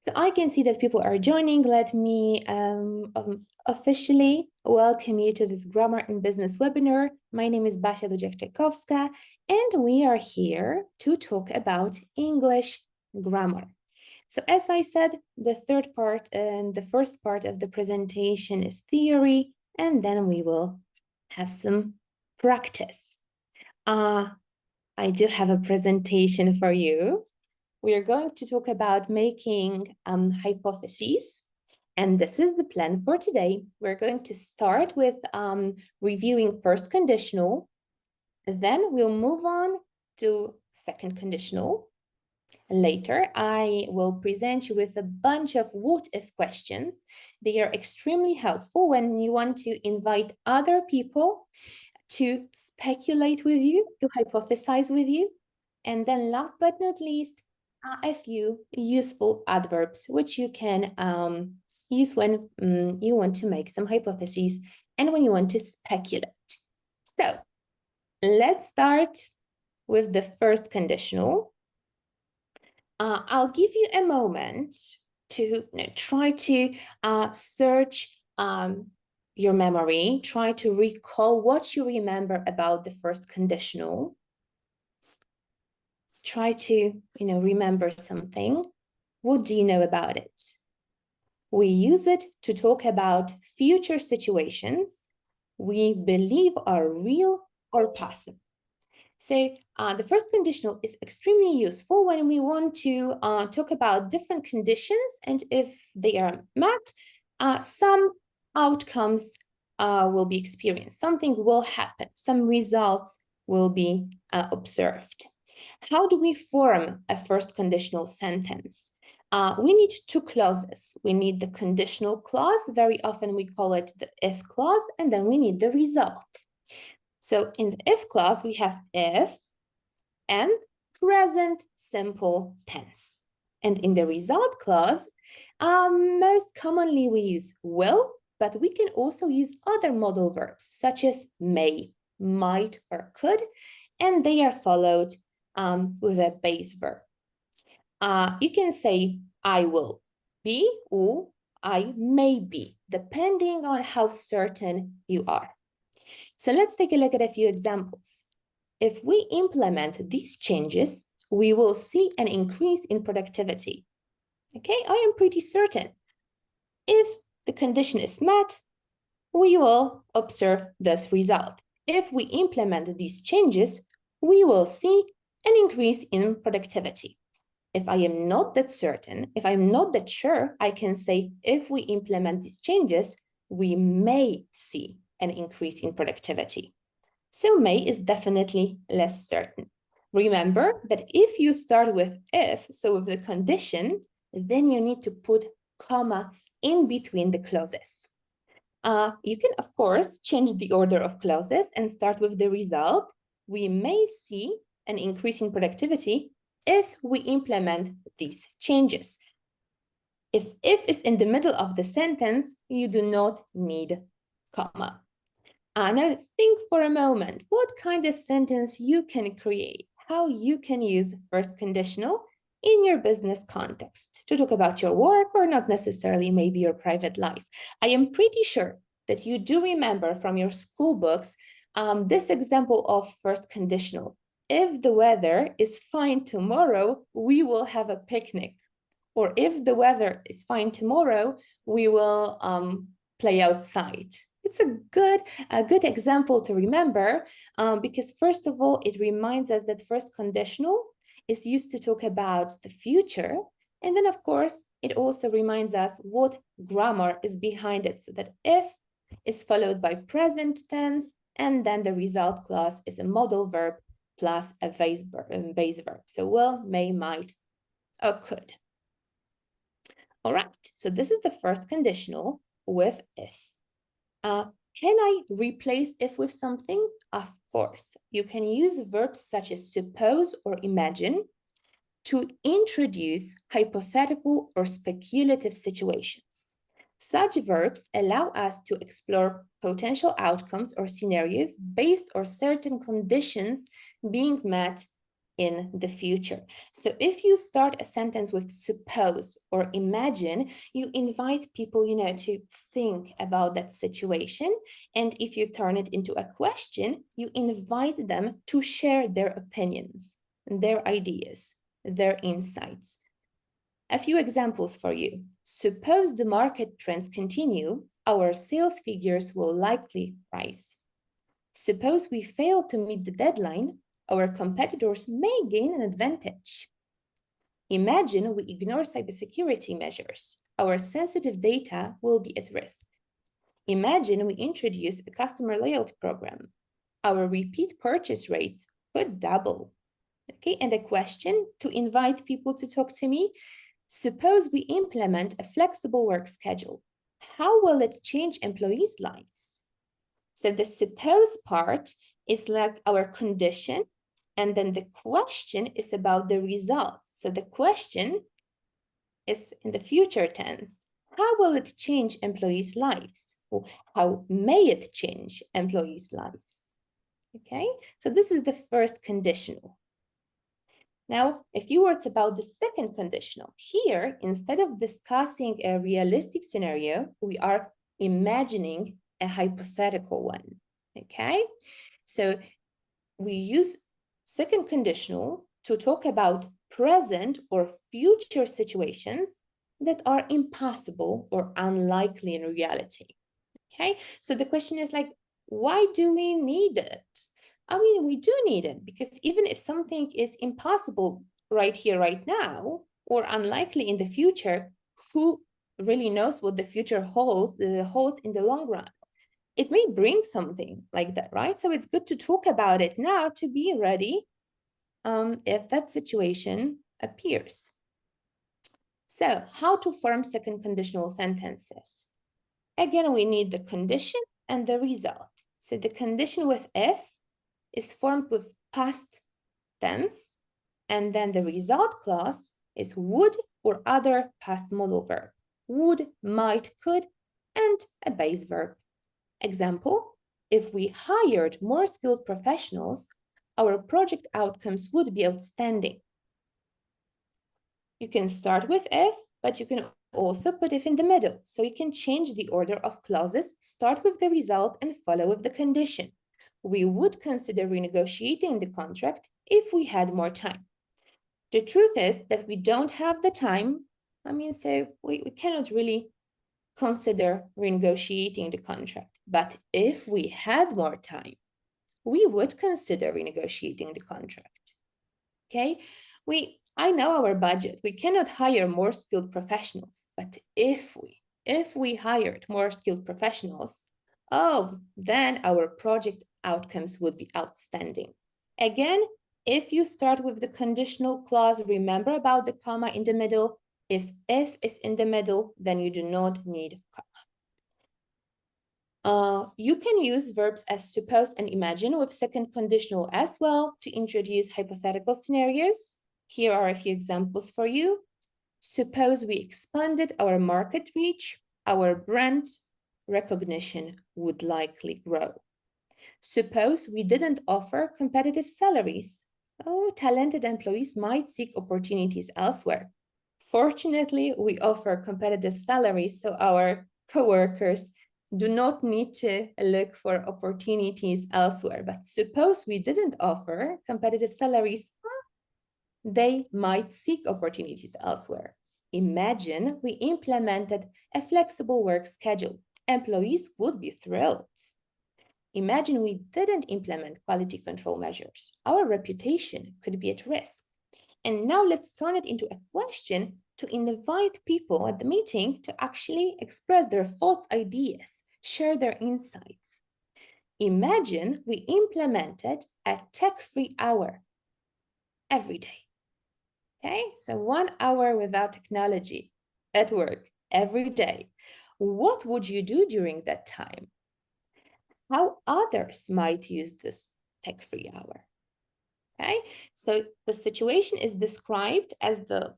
So I can see that people are joining. Let me officially welcome you to this Grammar in Business webinar. My name is Basia Dudziak-Czajkowska, and we are here to talk about English grammar. So as I said, the third part and the first part of the presentation is theory, and then we will have some practice. I do have a presentation for you. We are going to talk about making hypotheses. And this is the plan for today. We're going to start with reviewing first conditional. Then we'll move on to second conditional. Later, I will present you with a bunch of what-if questions. They are extremely helpful when you want to invite other people to speculate with you, to hypothesize with you. And then last but not least, a few useful adverbs, which you can use when you want to make some hypotheses and when you want to speculate. So let's start with the first conditional. I'll give you a moment to try to search your memory, try to recall what you remember about the first conditional. Try to, remember something. What do you know about it? We use it to talk about future situations we believe are real or possible. So the first conditional is extremely useful when we want to talk about different conditions, and if they are met, some outcomes will be experienced, something will happen, some results will be observed. How do we form a first conditional sentence? We need two clauses. We need the conditional clause. Very often we call it the if clause, and then we need the result. So in the if clause, we have if and present simple tense. And in the result clause, most commonly we use will, but we can also use other modal verbs such as may, might, or could, and they are followed with a base verb. You can say I will be or I may be, depending on how certain you are. So let's take a look at a few examples. If we implement these changes, we will see an increase in productivity. Okay, I am pretty certain. If the condition is met, we will observe this result. If we implement these changes, we will see an increase in productivity. If I am not that certain, if I'm not that sure, I can say if we implement these changes, we may see an increase in productivity. So may is definitely less certain. Remember that if you start with if, so with the condition, then you need to put comma in between the clauses. You can, of course, change the order of clauses and start with the result. We may see an increase in productivity if we implement these changes. If is in the middle of the sentence, you do not need comma. Now think for a moment what kind of sentence you can create, how you can use first conditional in your business context to talk about your work or not necessarily maybe your private life. I am pretty sure that you do remember from your school books this example of first conditional. If the weather is fine tomorrow, we will have a picnic. Or if the weather is fine tomorrow, we will play outside. It's a good example to remember because first of all, it reminds us that first conditional is used to talk about the future. And then of course, it also reminds us what grammar is behind it. So that if is followed by present tense, and then the result clause is a modal verb plus a base verb. So will, may, might, or could. All right, so this is the first conditional with if. Can I replace if with something? Of course. You can use verbs such as suppose or imagine to introduce hypothetical or speculative situations. Such verbs allow us to explore potential outcomes or scenarios based on certain conditions being met in the future. So if you start a sentence with suppose or imagine, you invite people, to think about that situation. And if you turn it into a question, you invite them to share their opinions, their ideas, their insights. A few examples for you. Suppose the market trends continue, our sales figures will likely rise. Suppose we fail to meet the deadline, our competitors may gain an advantage. Imagine we ignore cybersecurity measures, our sensitive data will be at risk. Imagine we introduce a customer loyalty program, our repeat purchase rates could double. Okay, and a question to invite people to talk to me. Suppose we implement a flexible work schedule. How will it change employees' lives? So the suppose part is like our condition, and then the question is about the results. So the question is in the future tense. How will it change employees' lives? Or how may it change employees' lives? Okay, so this is the first conditional. Now, a few words about the second conditional. Here, instead of discussing a realistic scenario, we are imagining a hypothetical one, okay? So we use second conditional to talk about present or future situations that are impossible or unlikely in reality, okay? So the question is like, why do we need it? I mean, we do need it because even if something is impossible right here, right now, or unlikely in the future, who really knows what the future holds in the long run? It may bring something like that, right? So it's good to talk about it now to be ready if that situation appears. So how to form second conditional sentences? Again, we need the condition and the result. So the condition with if is formed with past tense, and then the result clause is would or other past modal verb. Would, might, could, and a base verb. Example, if we hired more skilled professionals, our project outcomes would be outstanding. You can start with if, but you can also put if in the middle. So you can change the order of clauses, start with the result and follow with the condition. We would consider renegotiating the contract if we had more time. The truth is that we don't have the time. So we cannot really consider renegotiating the contract. But if we had more time, we would consider renegotiating the contract. Okay, I know our budget. We cannot hire more skilled professionals, but if we hired more skilled professionals, then our project outcomes would be outstanding. Again, if you start with the conditional clause, remember about the comma in the middle. If is in the middle, then you do not need comma. You can use verbs as suppose and imagine with second conditional as well to introduce hypothetical scenarios. Here are a few examples for you. Suppose we expanded our market reach, our brand recognition would likely grow. Suppose we didn't offer competitive salaries. Talented employees might seek opportunities elsewhere. Fortunately, we offer competitive salaries, so our coworkers do not need to look for opportunities elsewhere. But suppose we didn't offer competitive salaries, they might seek opportunities elsewhere. Imagine we implemented a flexible work schedule. Employees would be thrilled. Imagine we didn't implement quality control measures. Our reputation could be at risk. And now let's turn it into a question to invite people at the meeting to actually express their thoughts, ideas, share their insights. Imagine we implemented a tech-free hour every day. Okay, so 1 hour without technology at work every day. What would you do during that time? How others might use this tech-free hour? Okay, so the situation is described as the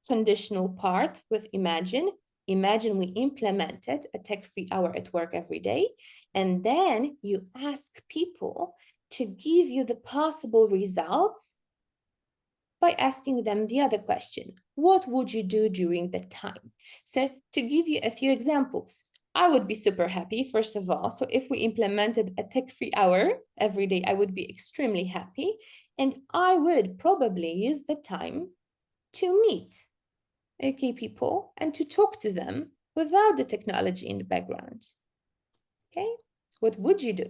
conditional part with imagine. Imagine we implemented a tech-free hour at work every day, and then you ask people to give you the possible results by asking them the other question, what would you do during that time? So to give you a few examples, I would be super happy, first of all. So if we implemented a tech-free hour every day, I would be extremely happy. And I would probably use the time to meet people and to talk to them without the technology in the background. Okay, what would you do?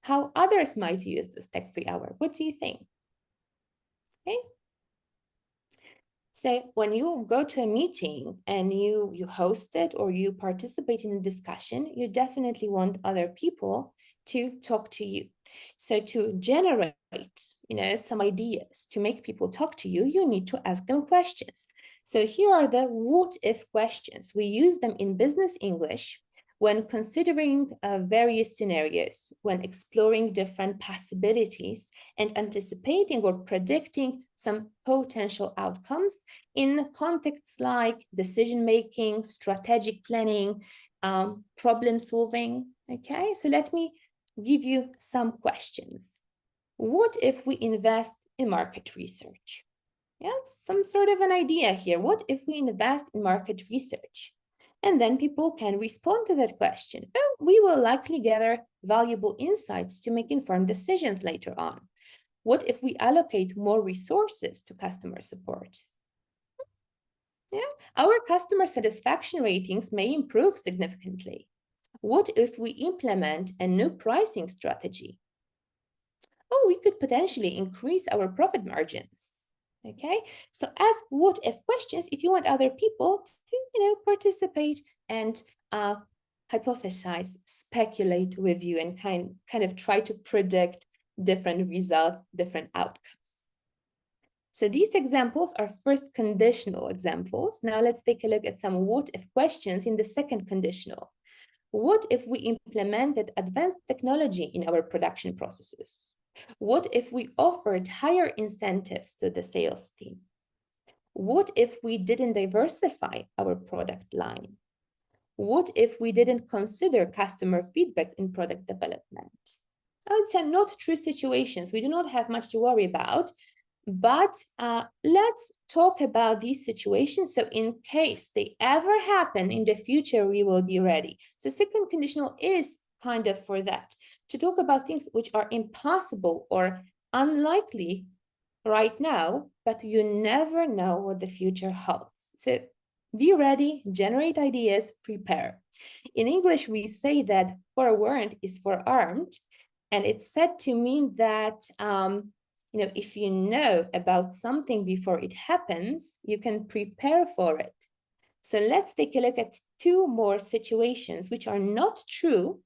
How others might use this tech-free hour? What do you think? Okay. So when you go to a meeting and you host it or you participate in a discussion, you definitely want other people to talk to you. So to generate, some ideas to make people talk to you, you need to ask them questions. So here are the what if questions. We use them in business English when considering various scenarios, when exploring different possibilities and anticipating or predicting some potential outcomes in contexts like decision-making, strategic planning, problem solving. Okay, so let me give you some questions. What if we invest in market research? Yeah, some sort of an idea here. What if we invest in market research? And then people can respond to that question. Oh, we will likely gather valuable insights to make informed decisions later on. What if we allocate more resources to customer support? Yeah, our customer satisfaction ratings may improve significantly. What if we implement a new pricing strategy? Oh, we could potentially increase our profit margins. Okay, so ask what if questions if you want other people to participate and hypothesize, speculate with you, and kind of try to predict different results, different outcomes. So these examples are first conditional examples. Now let's take a look at some what if questions in the second conditional. What if we implemented advanced technology in our production processes? What if we offered higher incentives to the sales team? What if we didn't diversify our product line? What if we didn't consider customer feedback in product development? I would say not true situations. We do not have much to worry about, but let's talk about these situations. So in case they ever happen in the future, we will be ready. So second conditional is kind of for that, to talk about things which are impossible or unlikely right now, but you never know what the future holds. So be ready, generate ideas, prepare. In English, we say that forewarned is forearmed, and it's said to mean that if you know about something before it happens, you can prepare for it. So let's take a look at two more situations which are not true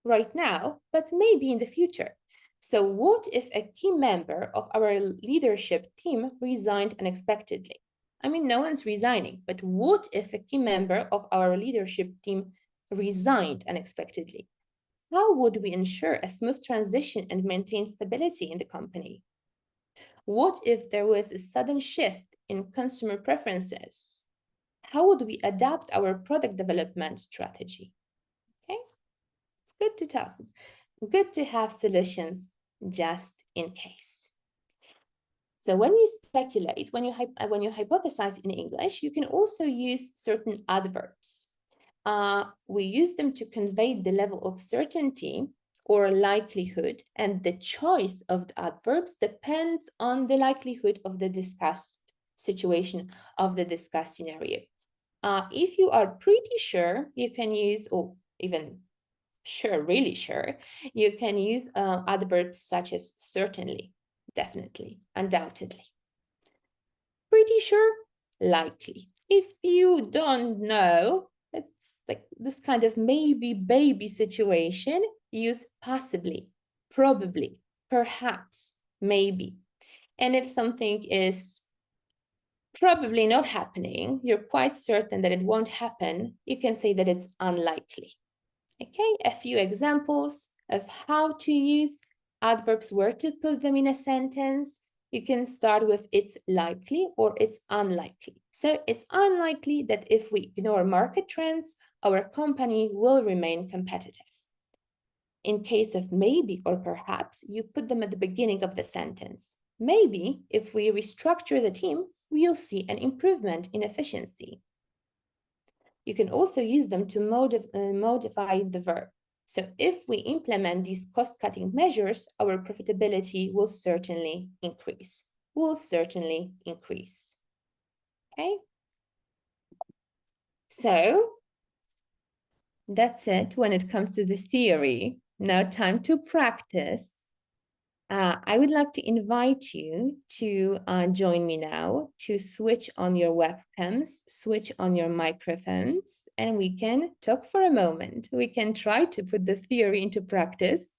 right now, but maybe in the future. So what if a key member of our leadership team resigned unexpectedly? I mean, no one's resigning, but what if a key member of our leadership team resigned unexpectedly? How would we ensure a smooth transition and maintain stability in the company? What if there was a sudden shift in consumer preferences? How would we adapt our product development strategy? Okay, it's good to talk. Good to have solutions just in case. So when you speculate, when you hypothesize in English, you can also use certain adverbs. We use them to convey the level of certainty or likelihood, and the choice of the adverbs depends on the likelihood of the discussed situation, of the discussed scenario. If you are pretty sure, you can use, or even sure, really sure, you can use adverbs such as certainly, definitely, undoubtedly. Pretty sure, likely. If you don't know, it's like this kind of maybe baby situation, use possibly, probably, perhaps, maybe. And if something is probably not happening, you're quite certain that it won't happen, you can say that it's unlikely. Okay, a few examples of how to use adverbs, where to put them in a sentence. You can start with it's likely or it's unlikely. So it's unlikely that if we ignore market trends, our company will remain competitive. In case of maybe or perhaps, you put them at the beginning of the sentence. maybe if we restructure the team, we'll see an improvement in efficiency. You can also use them to modify the verb. So if we implement these cost-cutting measures, our profitability will certainly increase. Okay? So that's it when it comes to the theory. Now time to practice. I would like to invite you to join me now to switch on your webcams, switch on your microphones, and we can talk for a moment. We can try to put the theory into practice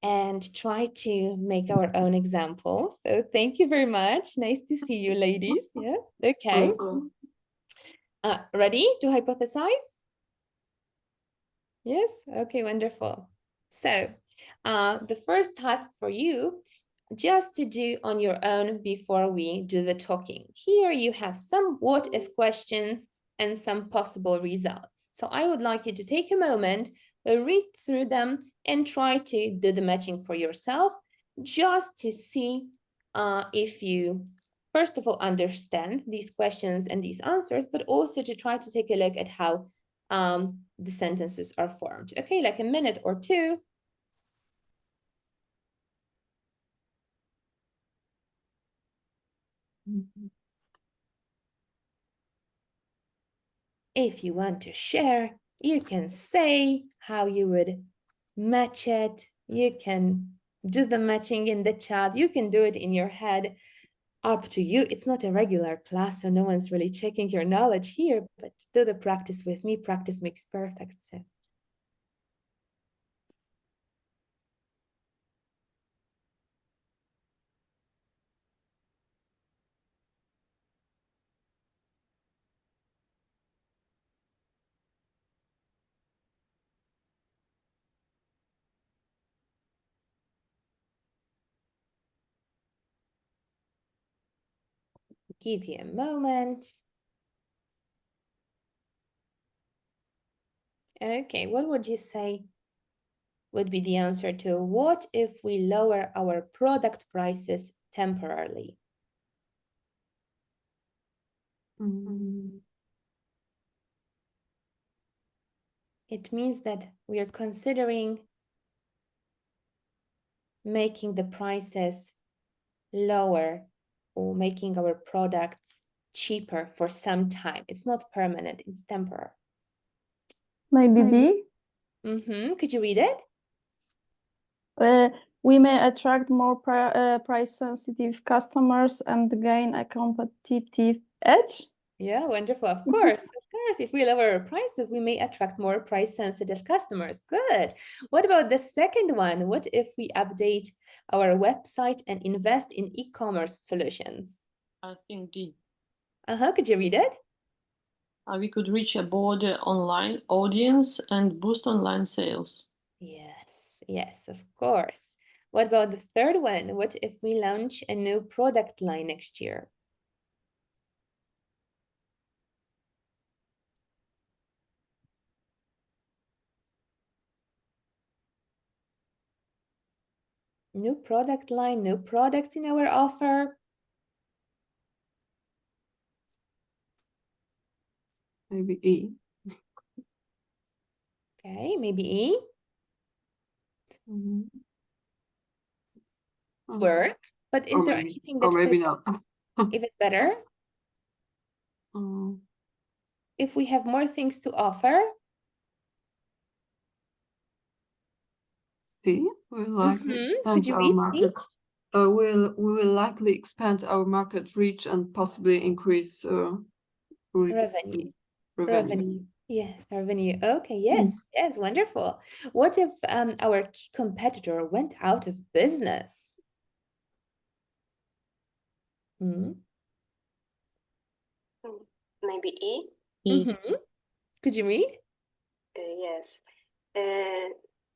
and try to make our own examples. So thank you very much. Nice to see you, ladies. Yeah, okay. Ready to hypothesize? Yes, okay, wonderful. So the first task for you, just to do on your own before we do the talking. Here you have some what if questions and some possible results. So I would like you to take a moment, read through them and try to do the matching for yourself, just to see if you, first of all, understand these questions and these answers, but also to try to take a look at how the sentences are formed. Okay, like a minute or two. If you want to share, you can say how you would match it. You can do the matching in the chat. You can do it in your head. Up to you. It's not a regular class, so no one's really checking your knowledge here, but do the practice with me. Practice makes perfect. So give you a moment. Okay, what would you say would be the answer to what if we lower our product prices temporarily? It means that we are considering making the prices lower or making our products cheaper for some time. It's not permanent, it's temporary. Maybe B. Could you read it? We may attract more price-sensitive customers and gain a competitive edge. Yeah, wonderful. Of course. If we lower our prices, we may attract more price-sensitive customers. Good. What about the second one? What if we update our website and invest in e-commerce solutions? I think D. Could you read it? We could reach a broader online audience and boost online sales. Yes, of course. What about the third one? What if we launch a new product line next year? New product line, new products in our offer. Maybe E. Okay, maybe E. Work, but is there anything that or maybe not even better? If we have more things to offer. C. We'll likely expand Could you our read, market. We will likely expand our market reach and possibly increase revenue. Yeah, revenue. Okay, Mm. yes, wonderful. What if our key competitor went out of business? Maybe E. Could you read? Yes.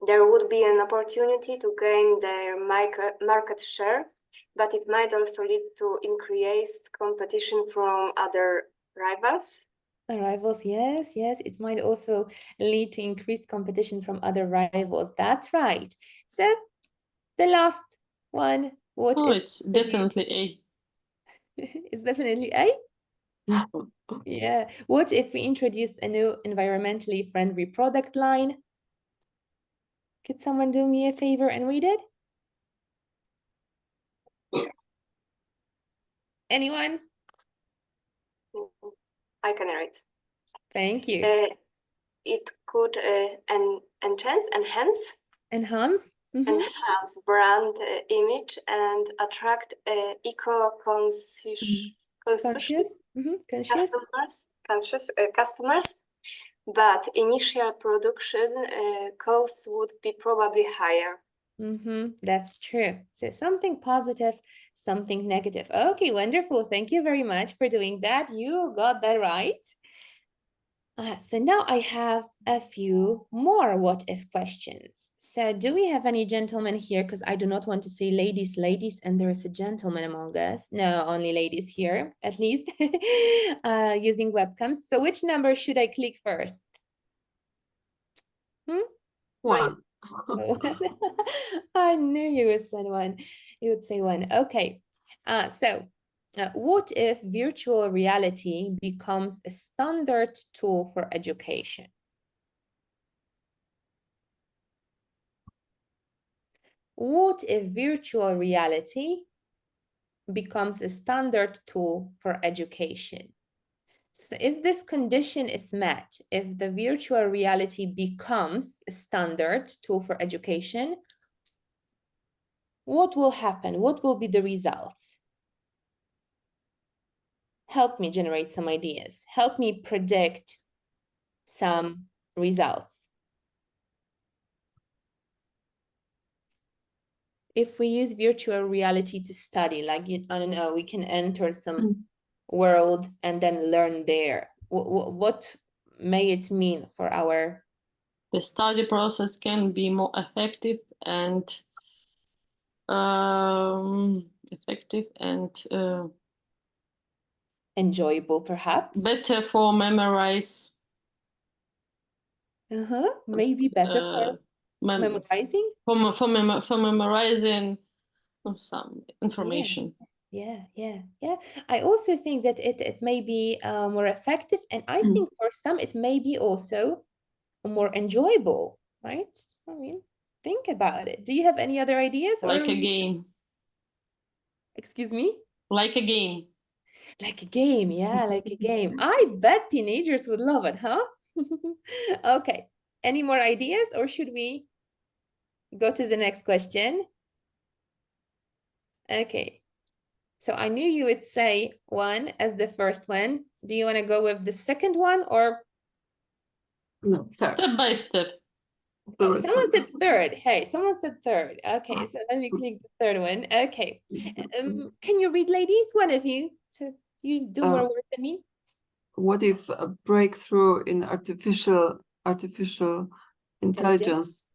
There would be an opportunity to gain their market share, but it might also lead to increased competition from other rivals. Rivals, yes, it might also lead to increased competition from other rivals. That's right. So the last one, What Oh, if it's definitely A. it's definitely A? Yeah. What if we introduced a new environmentally friendly product line? Could someone do me a favor and read it? Anyone? I can read. Thank you. It could enhance Enhance? Mhm. enhance brand image and attract eco-conscious Conscious? Conscious? customers, but initial production costs would be probably higher. That's true. So something positive, something negative. Okay, wonderful. Thank you very much for doing that. You got that right. So now I have a few more what if questions. So do we have any gentlemen here? Because I do not want to say ladies, and there is a gentleman among us. No, only ladies here, at least, using webcams. So which number should I click first? 1. I knew you would say one. You would say one. Okay. What if virtual reality becomes a standard tool for education? What if virtual reality becomes a standard tool for education? So if this condition is met, if the virtual reality becomes a standard tool for education, what will happen? What will be the results? Help me generate some ideas. Help me predict some results. If we use virtual reality to study, like, I don't know, we can enter some world and then learn there. What may it mean for our... The study process can be more effective and enjoyable, perhaps? better for memorize. Maybe better for memorizing? For memorizing some information. Yeah. I also think that it may be more effective, and I think for some it may be also more enjoyable, right? I mean, think about it. Do you have any other ideas? Like a game. Excuse me? Like a game. Like a game, yeah, like a game. I bet teenagers would love it, huh? Okay. Any more ideas, or should we go to the next question? Okay. So I knew you would say 1 as the first one. Do you want to go with the second one, or? No, step by step? Oh, someone said third. Hey, someone said third. Okay, so let me click the third one. Okay. Can you read, ladies? One of you. So you do more work than me. What if a breakthrough in artificial intelligence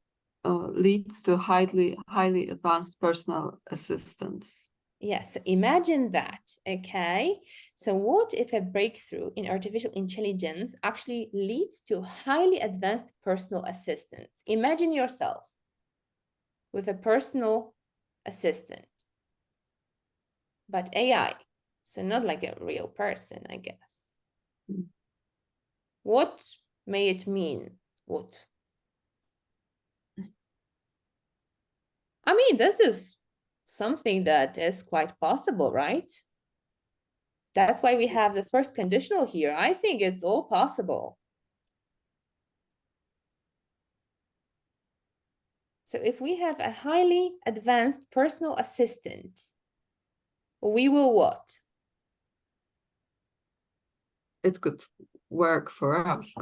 leads to highly advanced personal assistants? Yes, imagine that, okay? So what if a breakthrough in artificial intelligence actually leads to highly advanced personal assistants? Imagine yourself with a personal assistant, but AI, so not like a real person, I guess. What may it mean? What? I mean, this is something that is quite possible, right? That's why we have the first conditional here. I think it's all possible. So if we have a highly advanced personal assistant, we will what? It could work for us.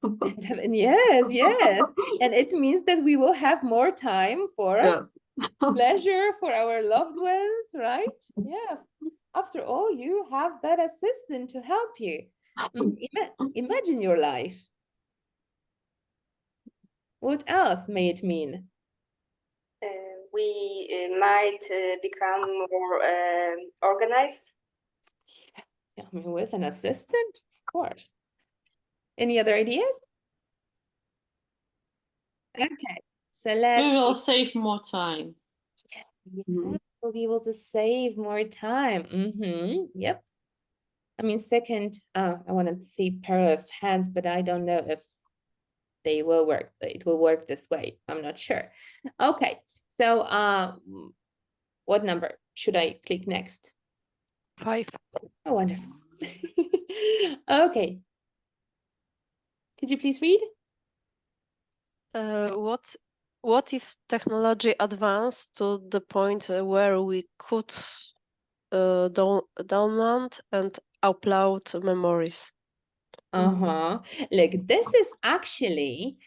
Yes. And it means that we will have more time for pleasure for our loved ones, right? Yeah. After all, you have that assistant to help you. Imagine your life. What else may it mean? We might become more organized. I mean, with an assistant, of course. Any other ideas? Okay, so let's... We will save more time. Yeah, We'll be able to save more time. Yep. I mean, second, I want to say pair of hands, but I don't know if they will work. It will work this way. I'm not sure. Okay. So, what number should I click next? 5. Oh, wonderful. Okay. Could you please read? What if technology advanced to the point where we could download and upload memories? Look, this is actually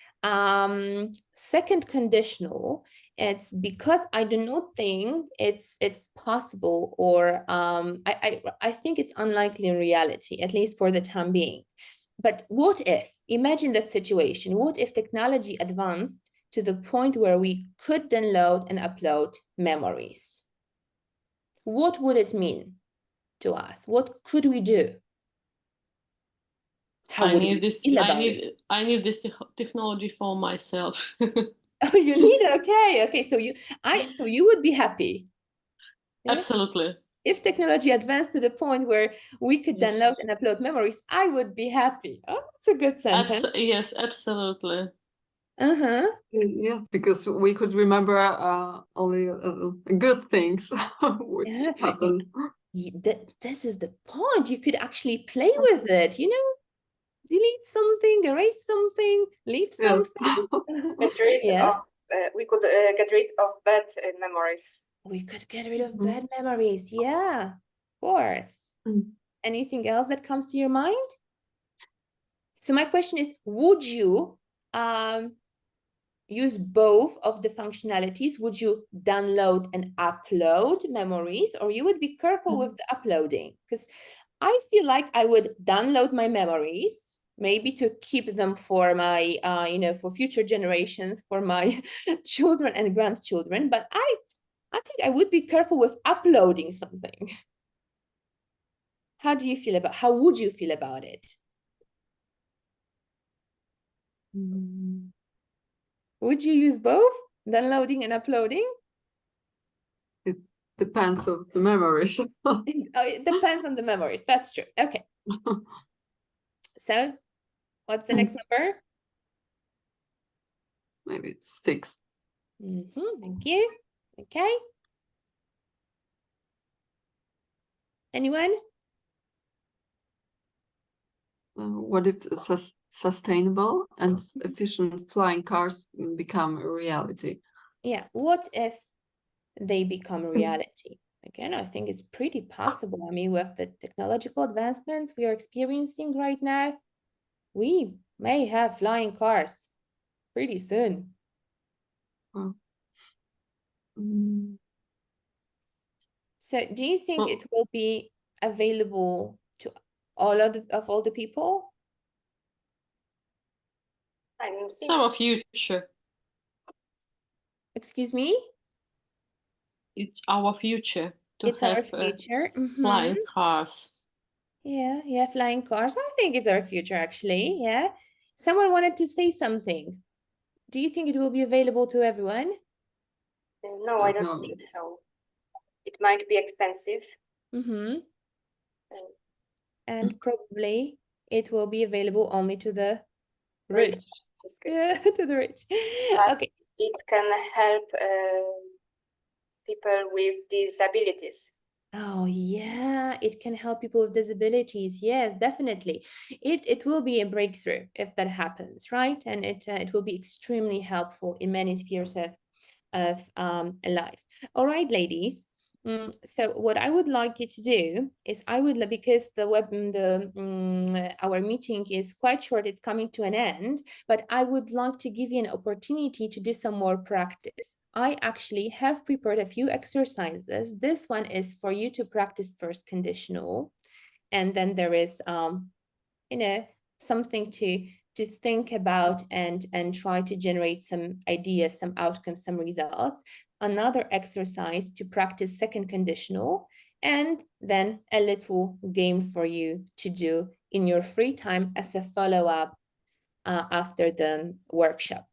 second conditional. It's because I do not think it's possible, or I think it's unlikely in reality, at least for the time being. But what if, imagine that situation, what if technology advanced to the point where we could download and upload memories? What would it mean to us? What could we do? How would we feel about it? I need this technology for myself. Oh, you need it. Okay. So you would be happy. Yeah? Absolutely. If technology advanced to the point where we could download and upload memories, I would be happy. Oh, that's a good sentence. Yes, absolutely. Yeah, because we could remember only good things which happened. This is the point. You could actually play with it, delete something, erase something, leave something. We could get rid of bad memories. We could get rid of bad memories. Yeah, of course. Anything else that comes to your mind? So my question is, would you use both of the functionalities? Would you download and upload memories, or you would be careful with the uploading? Because I feel like I would download my memories, maybe to keep them for my, for future generations, for my children and grandchildren. But I think I would be careful with uploading something. How would you feel about it? Would you use both, downloading and uploading? It depends on the memories. It depends on the memories. That's true. Okay. So, what's the next number? Maybe 6. Thank you. Okay. Anyone? What if sustainable and efficient flying cars become a reality? Yeah. What if they become a reality? Again, I think it's pretty possible. I mean, with the technological advancements we are experiencing right now, we may have flying cars pretty soon. So do you think it will be available to all of the people? I don't think It's our future. Excuse me? It's our future to It's have our future. flying cars. Yeah, flying cars. I think it's our future, actually. Yeah. Someone wanted to say something. Do you think it will be available to everyone? No, I don't think so. It might be expensive. And probably it will be available only to the rich. Yeah, to the rich. Okay. It can help people with disabilities. Oh, yeah, it can help people with disabilities. Yes, definitely. It will be a breakthrough if that happens, right? And it will be extremely helpful in many spheres of life. All right, ladies. So what I would like you to do is because our meeting is quite short, it's coming to an end, but I would like to give you an opportunity to do some more practice. I actually have prepared a few exercises. This one is for you to practice first conditional, and then there is something to think about and try to generate some ideas, some outcomes, some results. Another exercise to practice second conditional, and then a little game for you to do in your free time as a follow-up after the workshop.